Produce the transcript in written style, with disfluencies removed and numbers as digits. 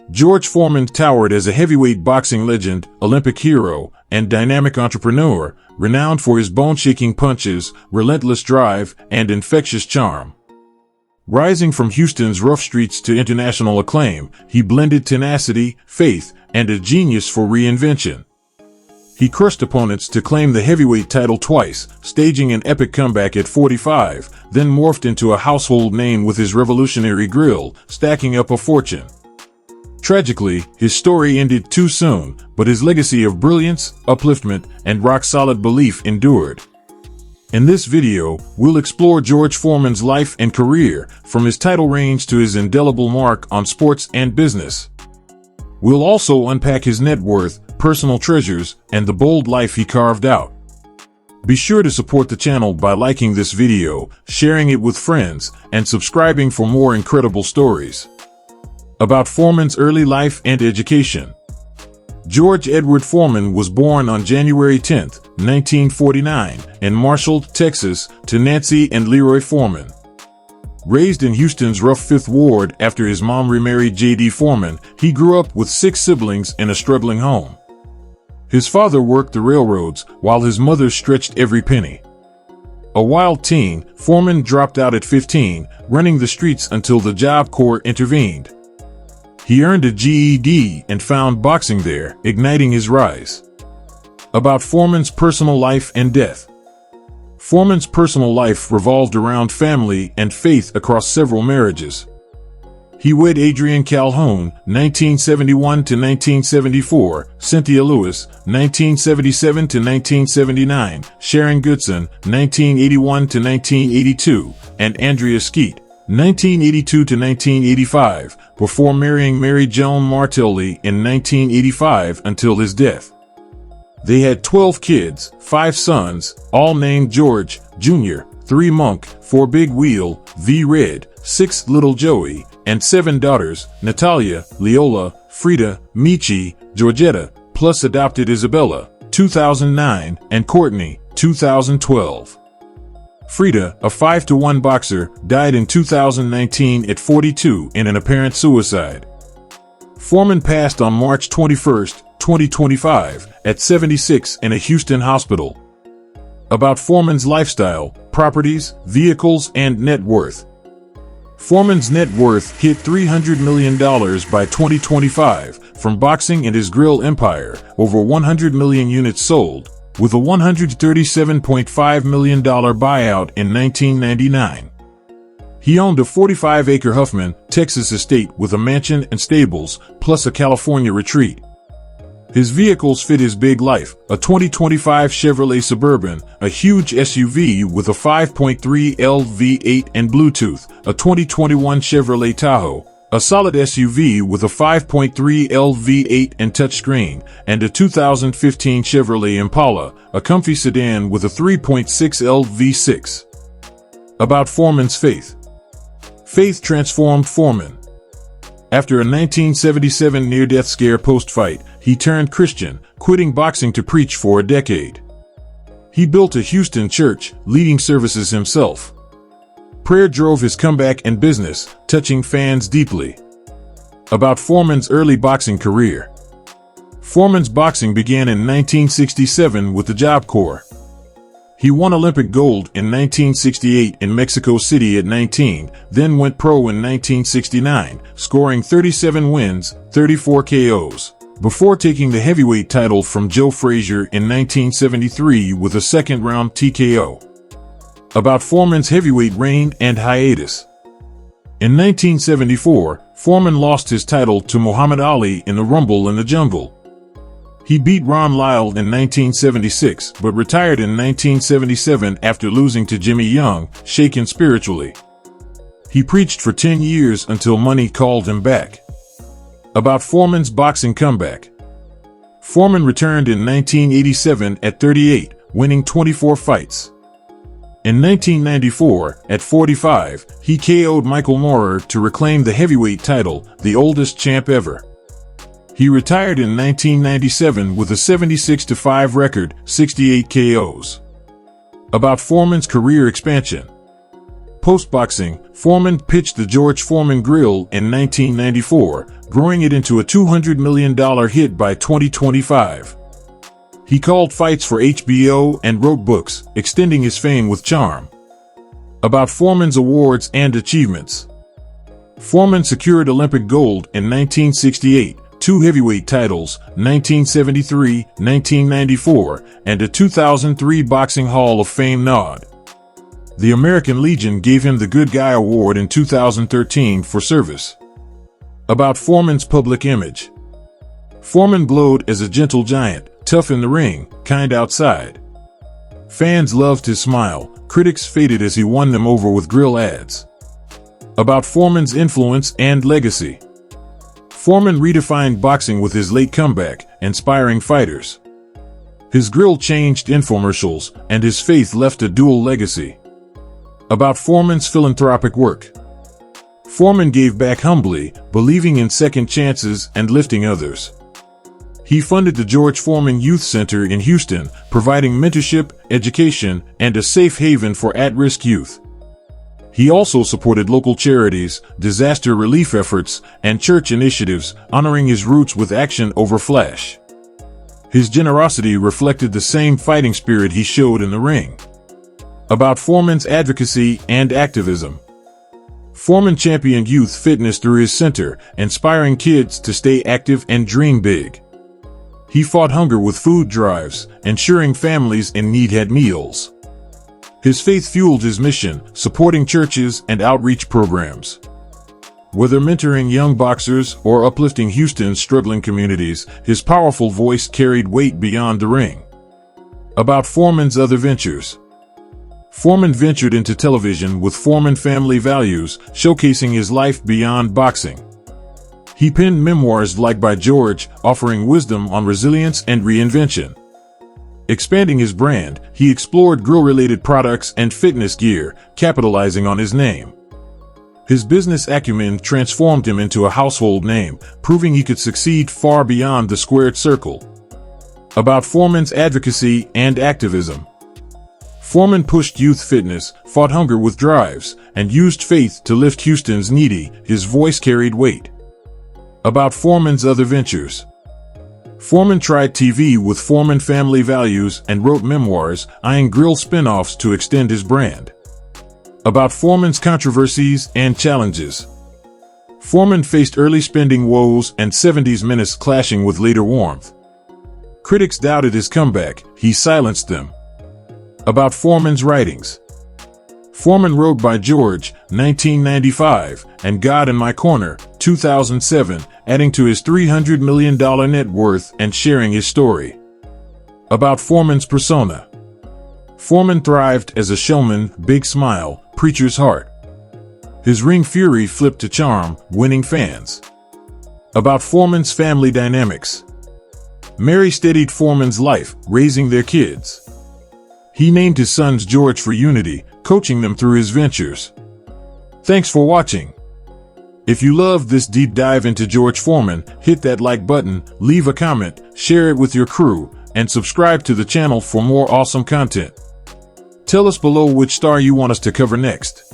George Foreman towered as a heavyweight boxing legend, Olympic hero, and dynamic entrepreneur, renowned for his bone-shaking punches, relentless drive, and infectious charm. Rising from Houston's rough streets to international acclaim, he blended tenacity, faith, and a genius for reinvention. He crushed opponents to claim the heavyweight title twice, staging an epic comeback at 45, then morphed into a household name with his revolutionary grill, stacking up a fortune. Tragically, his story ended too soon, but his legacy of brilliance, upliftment, and rock-solid belief endured. In this video, we'll explore George Foreman's life and career, from his title reigns to his indelible mark on sports and business. We'll also unpack his net worth, personal treasures, and the bold life he carved out. Be sure to support the channel by liking this video, sharing it with friends, and subscribing for more incredible stories. About Foreman's early life and education. George Edward Foreman was born on January 10, 1949, in Marshall, Texas, to Nancy and Leroy Foreman. Raised in Houston's rough Fifth Ward after his mom remarried J.D. Foreman, he grew up with 6 siblings in a struggling home. His father worked the railroads, while his mother stretched every penny. A wild teen, Foreman dropped out at 15, running the streets until the Job Corps intervened. He earned a GED and found boxing there, igniting his rise. About Foreman's personal life and death. Foreman's personal life revolved around family and faith across several marriages. He wed Adrienne Calhoun, 1971 to 1974, Cynthia Lewis, 1977 to 1979, Sharon Goodson, 1981 to 1982, and Andrea Skeet, 1982 to 1985, before marrying Mary Joan Martelli in 1985 until his death. They had 12 kids, 5 sons, all named George, Jr., 3 Monk, 4 Big Wheel, V Red, 6 Little Joey, and 7 daughters, Natalia, Leola, Frida, Michi, Georgetta, plus adopted Isabella, 2009, and Courtney, 2012. Frida, a 5-to-1 boxer, died in 2019 at 42 in an apparent suicide. Foreman passed on March 21, 2025, at 76 in a Houston hospital. About Foreman's lifestyle, properties, vehicles, and net worth. Foreman's net worth hit $300 million by 2025 from boxing and his grill empire, over 100 million units sold, with a $137.5 million buyout in 1999. He owned a 45-acre Huffman, Texas estate with a mansion and stables, plus a California retreat. His vehicles fit his big life: a 2025 Chevrolet Suburban, a huge SUV with a 5.3L V8 and Bluetooth, a 2021 Chevrolet Tahoe, a solid SUV with a 5.3L V8 and touchscreen, and a 2015 Chevrolet Impala, a comfy sedan with a 3.6L V6. About Foreman's faith. Faith transformed Foreman. After a 1977 near-death scare post-fight, he turned Christian, quitting boxing to preach for a decade. He built a Houston church, leading services himself. Prayer drove his comeback and business, touching fans deeply. About Foreman's early boxing career. Foreman's boxing began in 1967 with the Job Corps. He won Olympic gold in 1968 in Mexico City at 19, then went pro in 1969, scoring 37 wins, 34 KOs, before taking the heavyweight title from Joe Frazier in 1973 with a second-round TKO. About Foreman's heavyweight reign and hiatus. In 1974, Foreman lost his title to Muhammad Ali in the Rumble in the Jungle. He beat Ron Lyle in 1976, but retired in 1977 after losing to Jimmy Young, shaken spiritually. He preached for 10 years until money called him back. About Foreman's boxing comeback. Foreman returned in 1987 at 38, winning 24 fights. In 1994, at 45, he KO'd Michael Moorer to reclaim the heavyweight title, the oldest champ ever. He retired in 1997 with a 76-5 record, 68 KOs. About Foreman's career expansion. Post-boxing, Foreman pitched the George Foreman Grill in 1994, growing it into a $200 million hit by 2025. He called fights for HBO and wrote books, extending his fame with charm. About Foreman's awards and achievements. Foreman secured Olympic gold in 1968, 2 heavyweight titles, 1973, 1994, and a 2003 Boxing Hall of Fame nod. The American Legion gave him the Good Guy Award in 2013 for service. About Foreman's public image. Foreman glowed as a gentle giant, tough in the ring, kind outside. Fans loved his smile, critics faded as he won them over with grill ads. About Foreman's influence and legacy. Foreman redefined boxing with his late comeback, inspiring fighters. His grill changed infomercials, and his faith left a dual legacy. About Foreman's philanthropic work. Foreman gave back humbly, believing in second chances and lifting others. He funded the George Foreman Youth Center in Houston, providing mentorship, education, and a safe haven for at-risk youth. He also supported local charities, disaster relief efforts, and church initiatives, honoring his roots with action over flash. His generosity reflected the same fighting spirit he showed in the ring. About Foreman's advocacy and activism. Foreman championed youth fitness through his center, inspiring kids to stay active and dream big. He fought hunger with food drives, ensuring families in need had meals. His faith fueled his mission, supporting churches and outreach programs. Whether mentoring young boxers or uplifting Houston's struggling communities, his powerful voice carried weight beyond the ring. About Foreman's other ventures. Foreman ventured into television with Foreman Family Values, showcasing his life beyond boxing. He penned memoirs like By George, offering wisdom on resilience and reinvention. Expanding his brand, he explored grill-related products and fitness gear, capitalizing on his name. His business acumen transformed him into a household name, proving he could succeed far beyond the squared circle. About Foreman's advocacy and activism. Foreman pushed youth fitness, fought hunger with drives, and used faith to lift Houston's needy. His voice carried weight. About Foreman's other ventures. Foreman tried TV with Foreman Family Values and wrote memoirs, eyeing grill spin-offs to extend his brand. About Foreman's controversies and challenges. Foreman faced early spending woes and 70s menace clashing with later warmth. Critics doubted his comeback, he silenced them. About Foreman's writings. Foreman wrote By George, 1995, and God in My Corner, 2007, adding to his $300 million net worth and sharing his story. About Foreman's persona. Foreman thrived as a showman, big smile, preacher's heart. His ring fury flipped to charm, winning fans. About Foreman's family dynamics. Mary steadied Foreman's life, raising their kids. He named his sons George for unity, coaching them through his ventures. Thanks for watching. If you loved this deep dive into George Foreman, hit that like button, leave a comment, share it with your crew, and subscribe to the channel for more awesome content. Tell us below which star you want us to cover next.